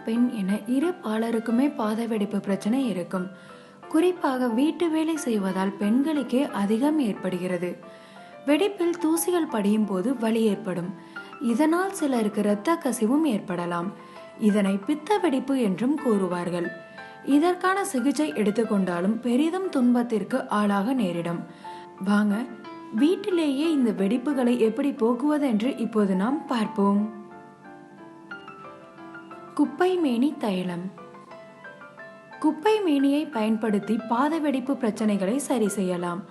பெண் என இரு பாலருக்குமே பாத வெடிப்பு பிரச்சனை இருக்கும். குறிப்பாக வீட்டு வேலை செய்வதால் பெண்களுக்கே அதிகம் ஏற்படுகிறது. வெடிப்பில் தூசிகள் படியும் போது வலி ஏற்படும். இதனால் சிலருக்கு இரத்த கசிவும் ஏற்படலாம். இதனை பித்த வெடிப்பு என்றும் கூறுவார்கள். இதற்கான சிகிச்சை எடுத்துக்கொண்டாலும் பெரிதும் துன்பத்திற்கு ஆளாக நேரிடும். வாங்க, வீட்டிலேயே இந்த வெடிப்புகளை எப்படி போக்குவது என்று இப்போது நாம் பார்ப்போம். குப்பை மேனி தைலம். குப்பை மேனியை பயன்படுத்தி பாத வெடிப்பு பிரச்சனைகளை சரி செய்யலாம்.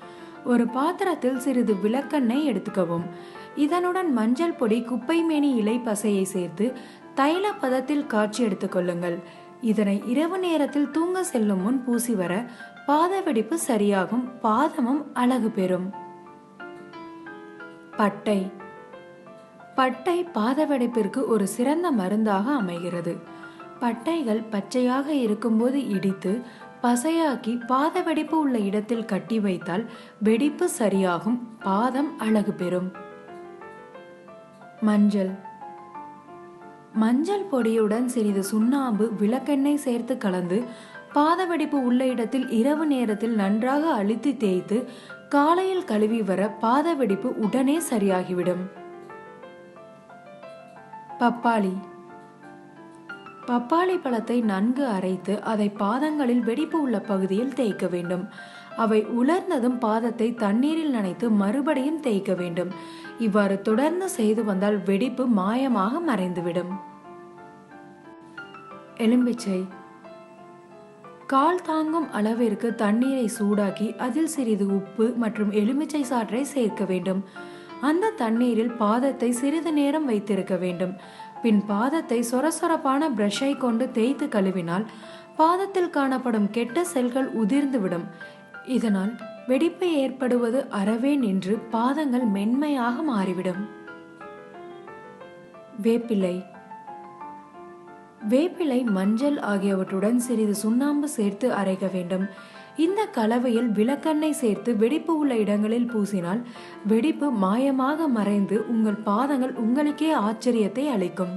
ஒரு பாத்திரத்தில் சிறிது விளக்கெண்ணெய் எடுத்துக்கவும். இதனுடன் மஞ்சள் பொடி, குப்பை மேனி இலை பசையை சேர்த்து தைல பதத்தில் காய்ச்சி எடுத்துக்கொள்ளுங்கள். இதனை இரவு நேரத்தில் தூங்க செல்லும் முன் பூசி வர பாத வெடிப்பு சரியாகும், பாதமும் அழகு பெறும். பட்டை. பட்டை பாத வெடிப்பிற்கு ஒரு சிறந்த மருந்தாக அமைகிறது. பட்டைகள் பச்சையாக இருக்கும்போது இடித்து பசையாக்கி பாத வெடிப்பு உள்ள இடத்தில் கட்டி வைத்தால் வெடிப்பு சரியாகும், பாதம் அழகு பெறும். மஞ்சள். மஞ்சள் பொடியுடன் சிறிது சுண்ணாம்பு, விளக்கெண்ணெய் சேர்த்து கலந்து பாத வெடிப்பு உள்ள இடத்தில் இரவு நேரத்தில் நன்றாக அழுத்தி தேய்த்து காலையில் கழுவி வர பாத வெடிப்பு உடனே சரியாகிவிடும். பப்பாளி. பப்பாளி பழத்தை நன்கு அரைத்து அதை பாதங்களில் வெடிப்பு உள்ள பகுதியில் தேய்க்க வேண்டும். அவை உலர்ந்ததும் பாதத்தை தண்ணீரில் நனைத்து மறுபடியும் தேய்க்க வேண்டும். இவ்வாறு தொடர்ந்து செய்து வந்தால் வெடிப்பு மாயமாக மறைந்துவிடும். எலும்பிச்சை. கால் தாங்கும் அளவிற்கு தண்ணீரை சூடாக்கி அதில் சிறிது உப்பு மற்றும் எலுமிச்சை சாற்றை சேர்க்க வேண்டும். அந்த தண்ணீரில் பாதத்தை சிறிது நேரம் வைத்திருக்க வேண்டும். பின் பாதத்தை சொரசொரப்பான பிரஷை கொண்டு தேய்த்து கழுவினால் பாதத்தில் காணப்படும் கெட்ட செல்கள் உதிர்ந்துவிடும். இதனால் வெடிப்பு ஏற்படுவது அறவே நின்று பாதங்கள் மென்மையாக மாறிவிடும். வேப்பிலை. வேப்பிலை, மஞ்சள் ஆகியவற்றுடன் சிறிது சுண்ணாம்பு சேர்த்து அரைக்க வேண்டும். இந்த கலவையில் விளக்கெண்ணெய் சேர்த்து வெடிப்பு உள்ள இடங்களில் பூசினால் வெடிப்பு மாயமாக மறைந்து உங்கள் பாதங்கள் உங்களுக்கே ஆச்சரியத்தை அளிக்கும்.